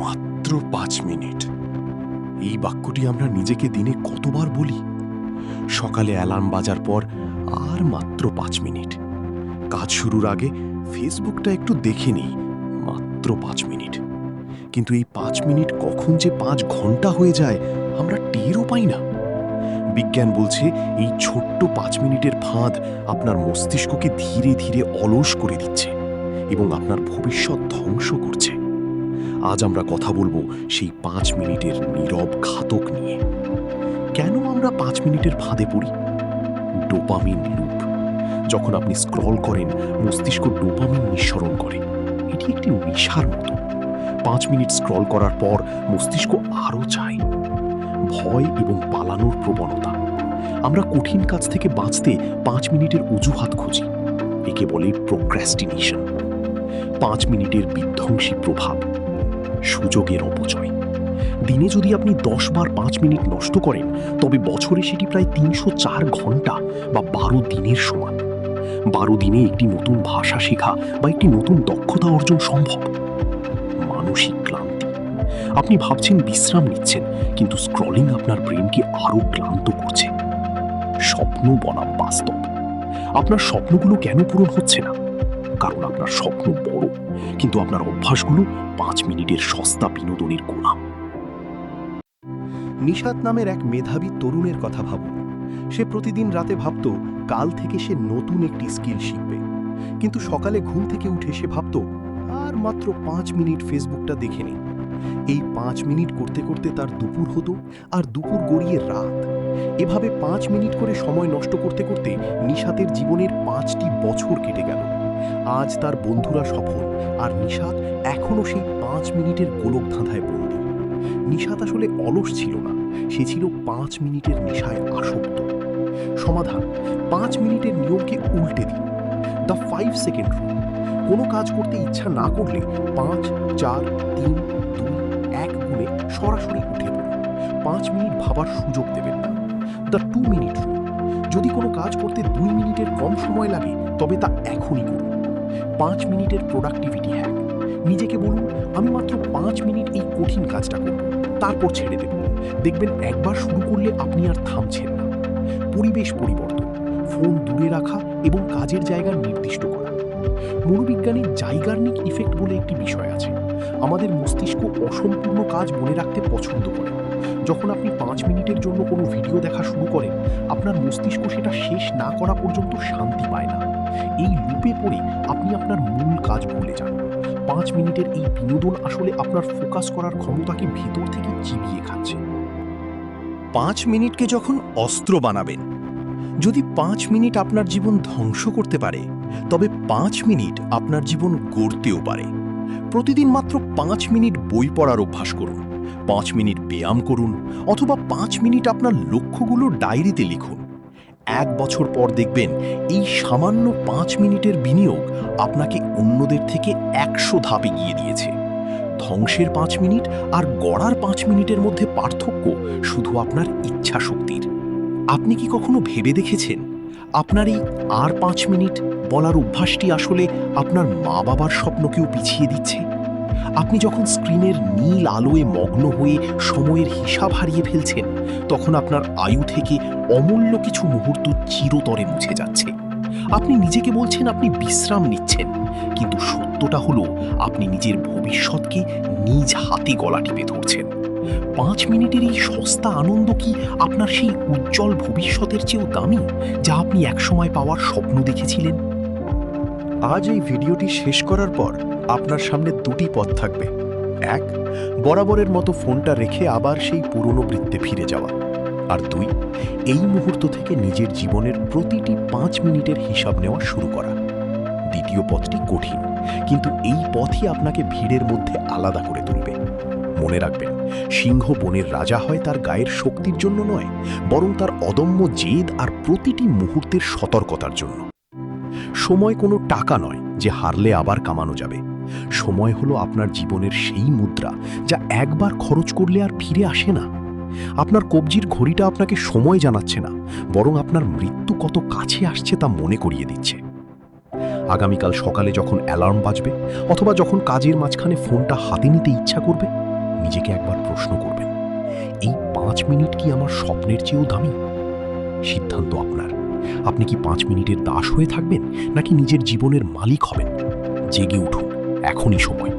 মাত্র 5 মিনিট। এই বাক্যটি আমরা নিজেকে দিনে কতবার বলি? সকালে অ্যালার্ম বাজার পর আর মাত্র 5 মিনিট। কাজ শুরুর আগে ফেসবুকটা একটু দেখে নিই, মাত্র 5 মিনিট। কিন্তু এই 5 মিনিট কখন যে 5 ঘন্টা হয়ে যায় আমরা টেরও পাই না। বিজ্ঞান বলছে এই ছোট্ট 5 মিনিটের ফাঁদ আপনার মস্তিষ্ককে ধীরে ধীরে অলস করে দিচ্ছে এবং আপনার ভবিষ্যৎ ধ্বংস করছে। আজ আমরা কথা বলবো সেই 5 মিনিটের নীরব ঘাতক নিয়ে। কেন আমরা 5 মিনিটের ফাঁদে পড়ি? Dopamine loop. যখন আপনি স্ক্রল করেন, মস্তিষ্ক ডোপামিন নিঃসরণ করে। এটি একটি নেশার মতো। 5 মিনিট স্ক্রল করার পর মস্তিষ্ক আরও চায়। ভয় এবং পালানোর প্রবণতা। আমরা কঠিন কাজ থেকে বাঁচতে 5 মিনিটের অজুহাত খুঁজি। একে বলে প্রোক্রাস্টিনেশন। 5 মিনিটের বিধ্বংসী প্রভাব। সুযোগের অপচয়। দিনে যদি আপনি 10 বার 5 মিনিট নষ্ট করেন, তবে বছরে সেটি প্রায় 304 ঘন্টা বা 12 দিনের সমান। 12 দিনে একটি নতুন ভাষা শেখা বা একটি নতুন দক্ষতা অর্জন সম্ভব। মানসিক ক্লান্তি। আপনি ভাবছেন বিশ্রাম নিচ্ছেন, কিন্তু স্ক্রলিং আপনার ব্রেনকে আরও ক্লান্ত করছে। স্বপ্ন বনাম বাস্তব। আপনার স্বপ্নগুলো কেন পূরণ হচ্ছে না? কারণ আপনার স্বপ্ন বড়, কিন্তু আপনার অভ্যাসগুলো 5 মিনিটের সস্তা বিনোদনের গোলাম। নিশাত নামের এক মেধাবী তরুণের কথা ভাবুন। সে প্রতিদিন রাতে ভাবত কাল থেকে সে নতুন একটি স্কিল শিখবে, কিন্তু সকালে ঘুম থেকে উঠে সে ভাবত আর মাত্র 5 মিনিট ফেসবুকটা দেখে নে। এই 5 মিনিট করতে করতে তার দুপুর হতো, আর দুপুর গড়িয়ে রাত। এভাবে 5 মিনিট করে সময় নষ্ট করতে করতে নিশাতের জীবনের 5টি বছর কেটে গেল। আজ তার বন্ধুরা সফল, আর নিশাত এখনও সেই 5 মিনিটের গোলকধাঁধায় বন্দী। নিশাত আসলে অলস ছিল না, সে ছিল 5 মিনিটের নেশায় আসক্ত। সমাধান: 5 মিনিটের নিয়মকে উল্টে দিন। The 5 second rule. কোনো কাজ করতে ইচ্ছা না করলে 5, 4, 3, 2, 1 গুণে সরাসরি উঠে পড়ুন। 5 মিনিট ভাবার সুযোগ দেবেন না। The 2 minute rule. যদি কোনো কাজ করতে 2 মিনিটের কম সময় লাগে, তবে তা এখনই করুন। 5 মিনিটের প্রোডাক্টিভিটি হ্যাক। নিজেকে বলুন, আমি মাত্র 5 মিনিট এই কঠিন কাজটা করব, তারপর ছেড়ে দেব। দেখবেন একবার শুরু করলে আপনি আর থামছেন না। পরিবেশ পরিবর্তন। ফোন দূরে রাখা এবং কাজের জায়গা নির্দিষ্ট করা। মনোবিজ্ঞানী জাইগার্নিক ইফেক্ট বলে একটি বিষয় আছে। আমাদের মস্তিষ্ক অসম্পূর্ণ কাজ মনে রাখতে পছন্দ করে। যখন আপনি 5 মিনিটের জন্য কোনো ভিডিও দেখা শুরু করেন, আপনার মস্তিষ্ক সেটা শেষ না করা পর্যন্ত শান্তি পায় না। এই লুপে পড়ে আপনি আপনার মূল কাজ ভুলে যান। 5 মিনিটের এই বিনোদন আসলে আপনার ফোকাস করার ক্ষমতাকে ভিতর থেকে চিবিয়ে খাচ্ছে। 5 মিনিটকে যখন অস্ত্র বানাবেন। যদি 5 মিনিট আপনার জীবন ধ্বংস করতে পারে, তবে 5 মিনিট আপনার জীবন গড়তেও পারে। প্রতিদিন মাত্র 5 মিনিট বই পড়ার অভ্যাস করুন, 5 মিনিট ব্যায়াম করুন, অথবা 5 মিনিট আপনার লক্ষ্যগুলো ডায়েরিতে লিখুন। 1 বছর পর দেখবেন এই সামান্য 5 মিনিটের বিনিয়োগ আপনাকে অন্যদের থেকে 100 ধাপ এগিয়ে দিয়েছে। ধ্বংসের 5 মিনিট আর গড়ার 5 মিনিটের মধ্যে পার্থক্য শুধু আপনার ইচ্ছা শক্তির। আপনি কি কখনো ভেবে দেখেছেন আপনার এই আর 5 মিনিট বলার অভ্যাসটি আসলে আপনার মা বাবার স্বপ্নকেও পিছিয়ে দিচ্ছে? আপনি যখন স্ক্রিনের নীল আলোয় মগ্ন হয়ে সময়ের হিসাব হারিয়ে ফেলছেন, তখন আপনার আয়ু থেকে অমূল্য কিছু মুহূর্ত চিরতরে মুছে যাচ্ছে। আপনি নিজেকে বলছেন আপনি বিশ্রাম নিচ্ছেন, কিন্তু সত্যটা হলো আপনি নিজের ভবিষ্যৎকে নিজ হাতে গলা টিপে ধরছেন। 5 মিনিটের এই সস্তা আনন্দ কি আপনার সেই উজ্জ্বল ভবিষ্যতের চেয়েও দামি, যা আপনি একসময় পাওয়ার স্বপ্ন দেখেছিলেন? আজ এই ভিডিওটি শেষ করার পর আপনার সামনে 2টি পথ থাকবে। 1, বরাবরের মতো ফোনটা রেখে আবার সেই পুরনো বৃত্তে ফিরে যাওয়া। আর 2, এই মুহূর্ত থেকে নিজের জীবনের প্রতিটি 5 মিনিটের হিসাব নেওয়া শুরু করা। দ্বিতীয় পথটি কঠিন, কিন্তু এই পথই আপনাকে ভিড়ের মধ্যে আলাদা করে তুলবে। মনে রাখবেন, সিংহ বনের রাজা হয় তার গায়ের শক্তির জন্য নয়, বরং তার অদম্য জেদ আর প্রতিটি মুহূর্তের সতর্কতার জন্য। সময় কোনো টাকা নয় যে হারলে আবার কামানো যাবে। সময় হলো আপনার জীবনের সেই মুদ্রা যা একবার খরচ করলে আর ফিরে আসে না। আপনার কবজির ঘড়িটা আপনাকে সময় জানাচ্ছে না, বরং আপনার মৃত্যু কত কাছে আসছে তা মনে করিয়ে দিচ্ছে। আগামীকাল সকালে যখন অ্যালার্ম বাজবে, অথবা যখন কাজের মাঝখানে ফোনটা হাতে নিতে ইচ্ছা করবে, নিজেকে একবার প্রশ্ন করবেন, এই 5 মিনিট কি আমার স্বপ্নের চেয়েও দামি? সিদ্ধান্ত আপনার। আপনি কি 5 মিনিটের দাস হয়ে থাকবেন, নাকি নিজের জীবনের মালিক হবেন? জেগে উঠুন, এখনই সময়।